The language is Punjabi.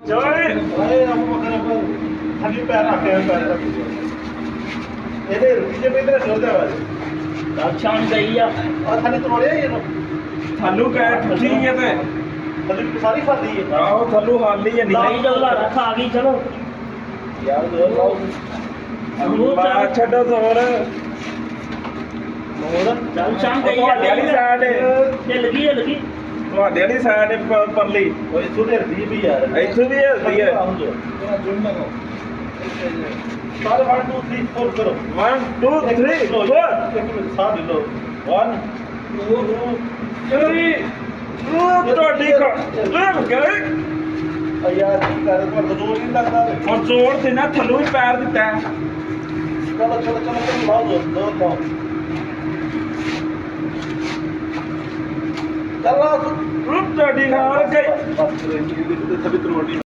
ਓਏ ਓਏ ਆਪਾਂ ਮਗਰ ਥੱਲੇ ਪੈਰ ਰੱਖਿਆ ਪੈਰ ਰੱਖ ਇਹਦੇ ਰੁਕੀ ਜੇ ਪੈਂਦੇ ਸੋਦਾ ਵਾ ਅੱਛਾ ਹੁਣ ਗਈ ਆ ਆ ਥੱਲੇ ਤੋੜਿਆ ਇਹਨੂੰ ਥੱਲੂ ਕਹਿ ਠੱਠੀ ਹੈ ਤੇ ਥੱਲੇ ਸਾਰੀ ਖਾਦੀ ਹੈ ਆਹੋ ਥੱਲੂ ਹਾਲੀ ਹੈ ਨਹੀਂ ਡੋਲਾ ਰੱਖ ਆ ਗਈ ਚਲੋ ਯਾਰ ਦੋ ਲਾਓ ਬਾ ਛੱਡੋ ਜ਼ੋਰ ਹੋਰ ਚੱਲ ਸ਼ਾਮ ਗਈ ਆ ਤੁਹਾਡੇ ਵਾਲੀ ਸਾਈਡ ਹਿੱਲ ਗਈ ਤੁਹਾਡੇ ਵਾਲੀ ਸਾਈਡ ਪਰਲੀ ਓਏ ਸੁਣੇ ਰਦੀ ਵੀ ਯਾਰ ਇੱਥੋਂ ਵੀ ਹਿਲਦੀ ਹੈ ਸਾਰੇ 1 2 3 4 ਕਰੋ 1 2 3 4 ਸਾਹ ਲਓ 1 2 ਚਲੀ ਉਹ ਤੁਹਾਡੀ ਲੱਗ ਗਈ ਆ ਯਾਰ ਕੀ ਕਰ ਤੁਹਾਡਾ ਜ਼ੋਰ ਨਹੀਂ ਲੱਗਦਾ ਹੁਣ ਜ਼ੋਰ ਤੇ ਨਾ ਥੱਲੋਂ ਹੀ ਪੈਰ ਦਿੱਤਾ ਚਲੋ ਚਲੋ ਚਲੋ ਲਾਓ ਦੋ ਲਾਓ ਚੱਲ ਆ ਰੁੱਤ ਤੁਹਾਡੀ ਨਾਲ ਗਈ ਬਸ ਤੇ ਥੱਲੇ ਤਰੋੜੀ